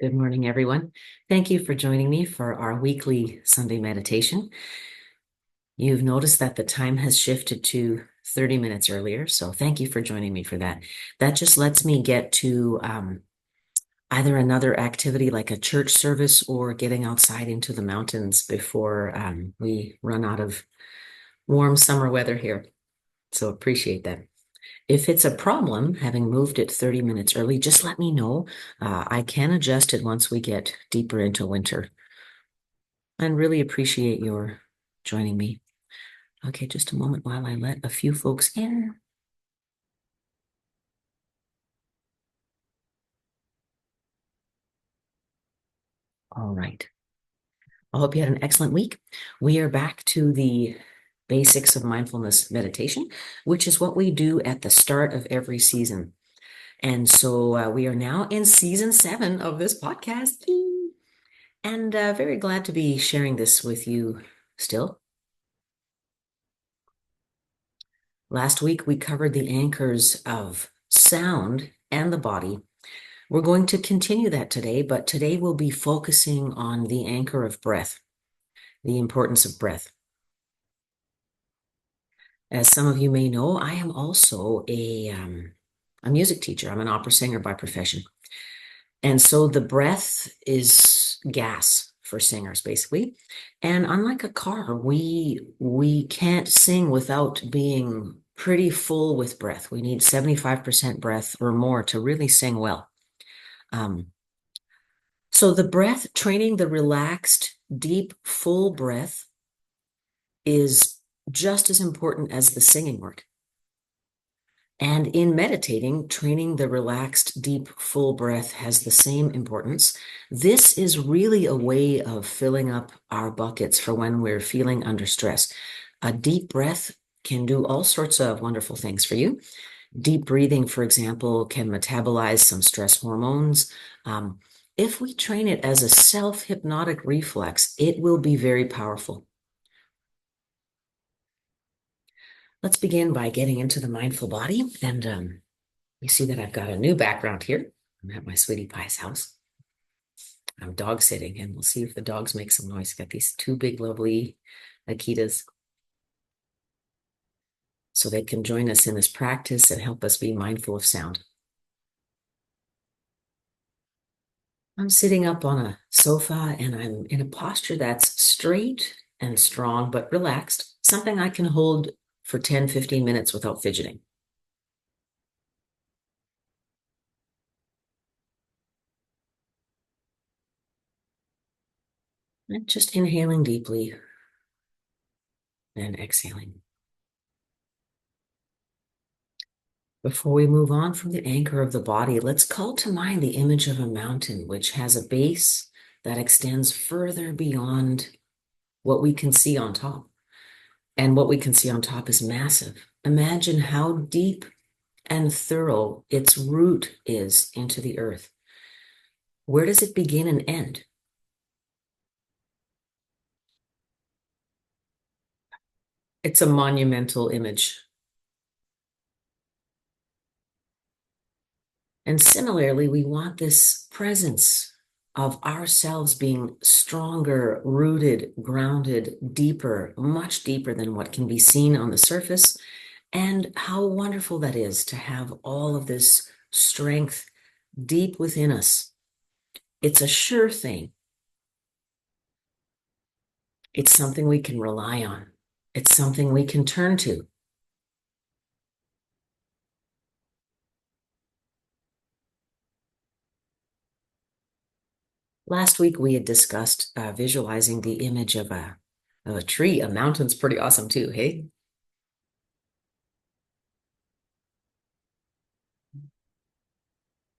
Good morning, everyone. Thank you for joining me for our weekly Sunday meditation. You've noticed that the time has shifted to 30 minutes earlier, so thank you for joining me for that. That just lets me get to either another activity like a church service or getting outside into the mountains before we run out of warm summer weather here. So appreciate that. If it's a problem, having moved it 30 minutes early, just let me know. I can adjust it once we get deeper into winter. And really appreciate your joining me. Okay, just a moment while I let a few folks in. All right. I hope you had an excellent week. We are back to the basics of mindfulness meditation, which is what we do at the start of every season. And so we are now in season 7 of this podcast. And very glad to be sharing this with you still. Last week, we covered the anchors of sound and the body. We're going to continue that today, but today we'll be focusing on the anchor of breath, the importance of breath. As some of you may know, I am also a music teacher. I'm an opera singer by profession. And so the breath is gas for singers, basically. And unlike a car, we can't sing without being pretty full with breath. We need 75% breath or more to really sing well. So the breath, training the relaxed, deep, full breath is just as important as the singing work. And in meditating, training the relaxed, deep, full breath has the same importance. This is really a way of filling up our buckets for when we're feeling under stress. A deep breath can do all sorts of wonderful things for you. Deep breathing, for example, can metabolize some stress hormones. If we train it as a self-hypnotic reflex, it will be very powerful. Let's begin by getting into the mindful body. And you see that I've got a new background here. I'm at my sweetie pie's house. I'm dog sitting, and we'll see if the dogs make some noise. Got these two big, lovely Akitas. So they can join us in this practice and help us be mindful of sound. I'm sitting up on a sofa and I'm in a posture that's straight and strong, but relaxed, something I can hold for 10, 15 minutes without fidgeting. And just inhaling deeply and exhaling. Before we move on from the anchor of the body, let's call to mind the image of a mountain, which has a base that extends further beyond what we can see on top. And what we can see on top is massive. Imagine how deep and thorough its root is into the earth. Where does it begin and end? It's a monumental image. And similarly, we want this presence of ourselves being stronger, rooted, grounded, deeper, much deeper than what can be seen on the surface. And how wonderful that is to have all of this strength deep within us. It's a sure thing. It's something we can rely on. It's something we can turn to. Last week, we had discussed visualizing the image of a tree. A mountain's pretty awesome too, hey?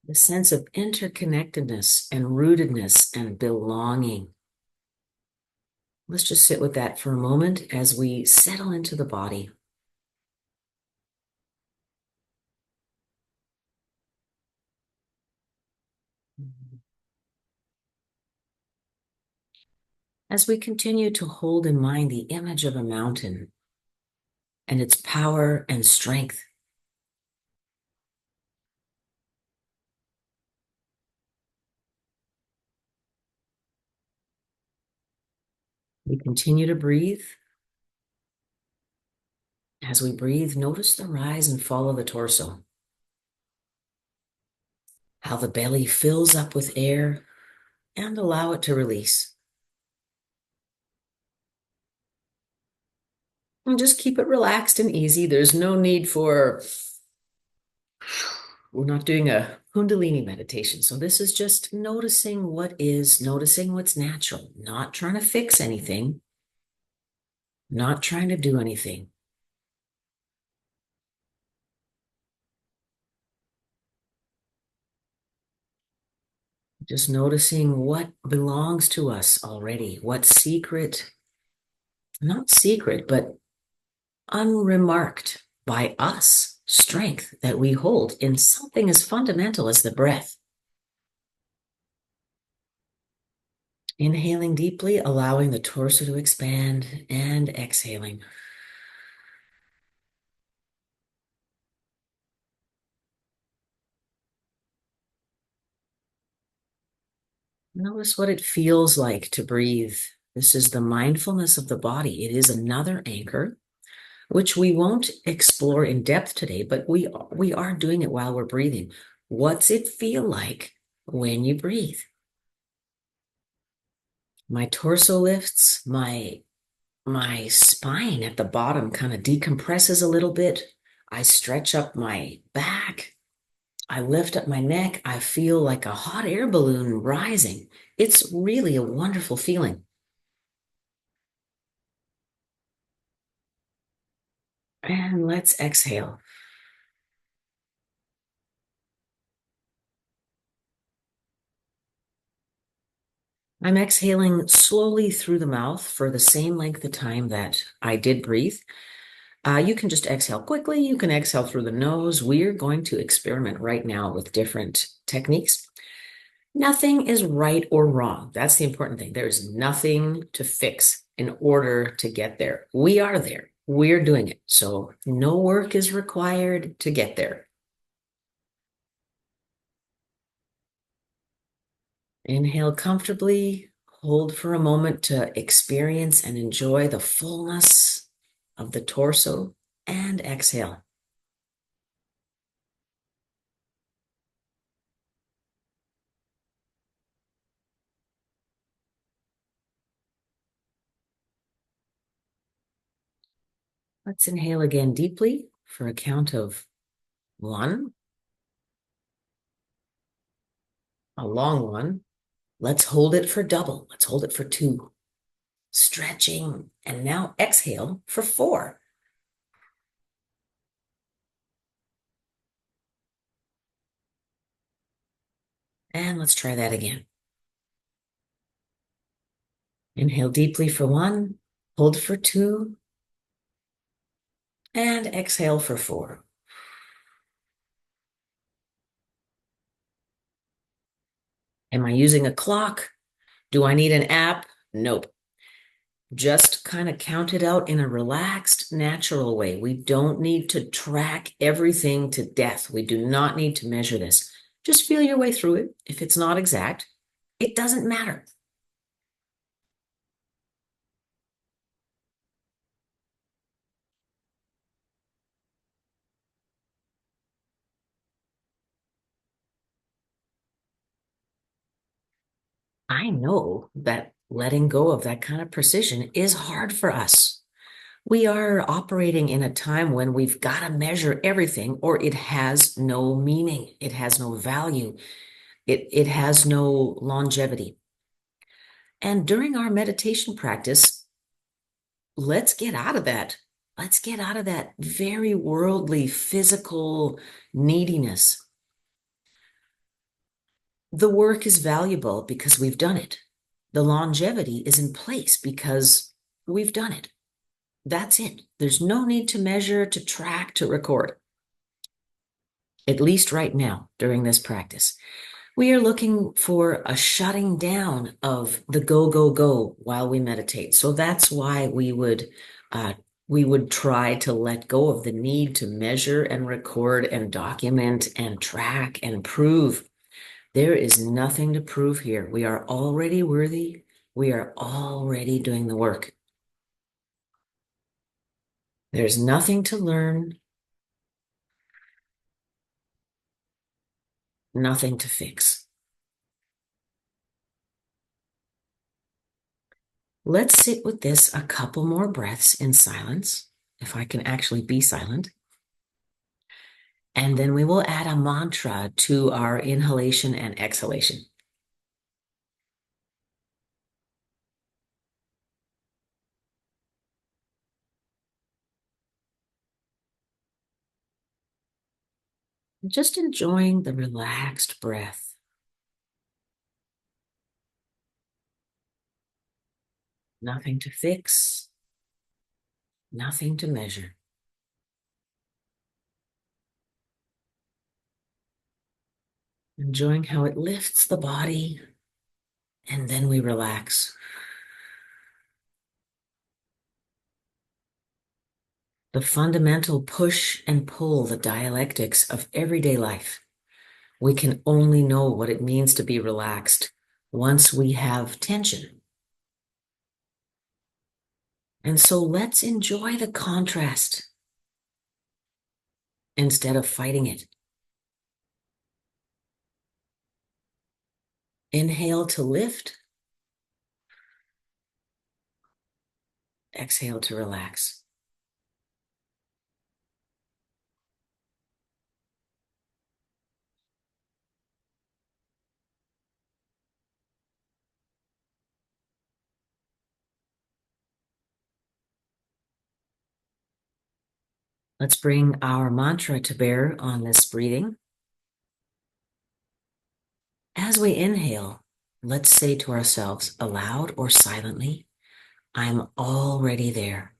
The sense of interconnectedness and rootedness and belonging. Let's just sit with that for a moment as we settle into the body. As we continue to hold in mind the image of a mountain and its power and strength. We continue to breathe. As we breathe, notice the rise and fall of the torso, how the belly fills up with air, and allow it to release. And just keep it relaxed and easy. There's no need for, we're not doing a Kundalini meditation. So this is just noticing what is, noticing what's natural, not trying to fix anything, not trying to do anything. Just noticing what belongs to us already, what secret, not secret, but unremarked by us strength that we hold in something as fundamental as the breath. Inhaling deeply, allowing the torso to expand, and exhaling. Notice what it feels like to breathe. This is the mindfulness of the body. It is another anchor, which we won't explore in depth today, but we are doing it while we're breathing. What's it feel like when you breathe? My torso lifts, my spine at the bottom kind of decompresses a little bit. I stretch up my back. I lift up my neck. I feel like a hot air balloon rising. It's really a wonderful feeling. And let's exhale. I'm exhaling slowly through the mouth for the same length of time that I did breathe. You can just exhale quickly. You can exhale through the nose. We're going to experiment right now with different techniques. Nothing is right or wrong. That's the important thing. There is nothing to fix in order to get there. We are there. We're doing it. So no work is required to get there. Inhale comfortably. Hold for a moment to experience and enjoy the fullness of the torso, and exhale. Let's inhale again deeply for a count of 1, a long one. Let's hold it for double. Let's hold it for 2. Stretching. And now exhale for 4. And let's try that again. Inhale deeply for 1, hold for 2, and exhale for 4. Am I using a clock? Do I need an app? Nope. Just kind of count it out in a relaxed, natural way. We don't need to track everything to death. We do not need to measure this. Just feel your way through it. If it's not exact, it doesn't matter. I know that letting go of that kind of precision is hard for us. We are operating in a time when we've got to measure everything or it has no meaning. It has no value. It has no longevity. And during our meditation practice, let's get out of that. Let's get out of that very worldly, physical neediness. The work is valuable because we've done it. The longevity is in place because we've done it. That's it. There's no need to measure, to track, to record, at least right now during this practice. We are looking for a shutting down of the go, go, go while we meditate. So that's why we would try to let go of the need to measure and record and document and track and prove. There is nothing to prove here. We are already worthy. we are already doing the work. There's nothing to learn, nothing to fix. Let's sit with this a couple more breaths in silence, if I can actually be silent. And then we will add a mantra to our inhalation and exhalation. Just enjoying the relaxed breath. Nothing to fix, nothing to measure. Enjoying how it lifts the body, and then we relax. The fundamental push and pull, the dialectics of everyday life. We can only know what it means to be relaxed once we have tension. And so let's enjoy the contrast instead of fighting it. Inhale to lift, exhale to relax. Let's bring our mantra to bear on this breathing. As we inhale, let's say to ourselves aloud or silently, I'm already there.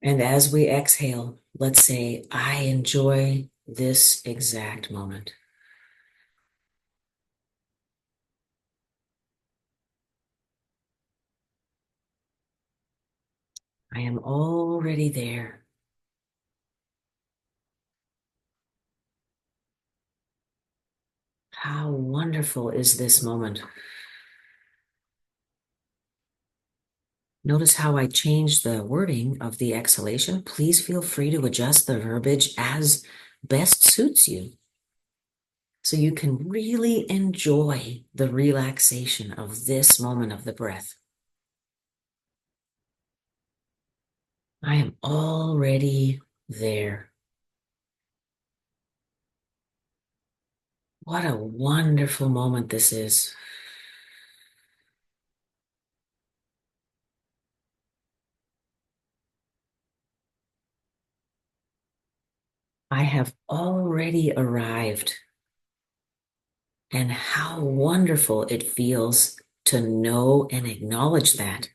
And as we exhale, let's say, I enjoy this exact moment. I am already there. How wonderful is this moment? Notice how I changed the wording of the exhalation. Please feel free to adjust the verbiage as best suits you, so you can really enjoy the relaxation of this moment of the breath. I am already there. What a wonderful moment this is. I have already arrived. And how wonderful it feels to know and acknowledge that.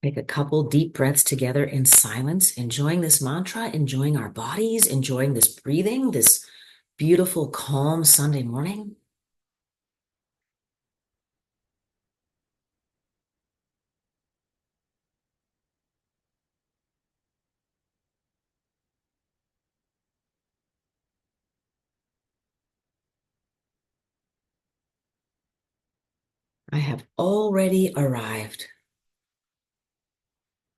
Take a couple deep breaths together in silence, enjoying this mantra, enjoying our bodies, enjoying this breathing, this beautiful, calm Sunday morning. I have already arrived.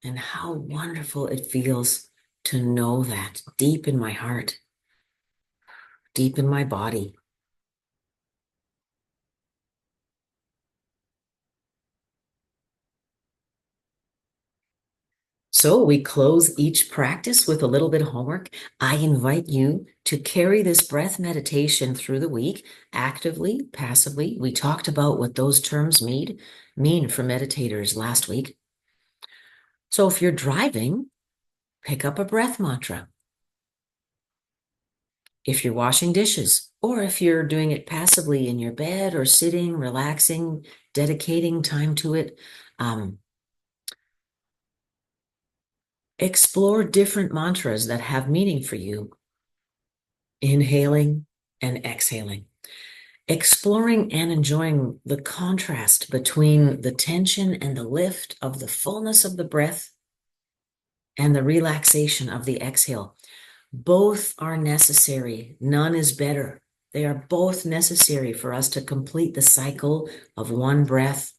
And how wonderful it feels to know that deep in my heart, deep in my body. So we close each practice with a little bit of homework. I invite you to carry this breath meditation through the week, actively, passively. We talked about what those terms mean for meditators last week. So if you're driving, pick up a breath mantra. If you're washing dishes, or if you're doing it passively in your bed or sitting, relaxing, dedicating time to it, Explore different mantras that have meaning for you, inhaling and exhaling. Exploring and enjoying the contrast between the tension and the lift of the fullness of the breath and the relaxation of the exhale. Both are necessary. None is better. They are both necessary for us to complete the cycle of one breath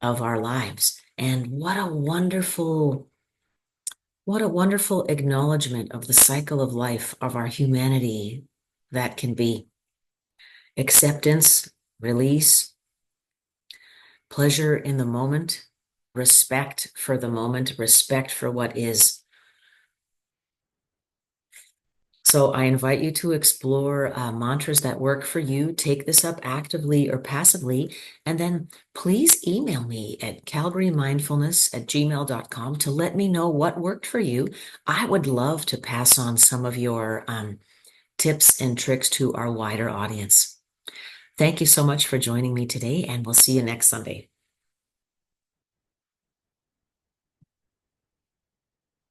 of our lives. And what a wonderful acknowledgement of the cycle of life of our humanity that can be. Acceptance, release, pleasure in the moment, respect for the moment, respect for what is. So I invite you to explore mantras that work for you. Take this up actively or passively, and then please email me at calgarymindfulness@gmail.com to let me know what worked for you. I would love to pass on some of your tips and tricks to our wider audience. Thank you so much for joining me today, and we'll see you next Sunday.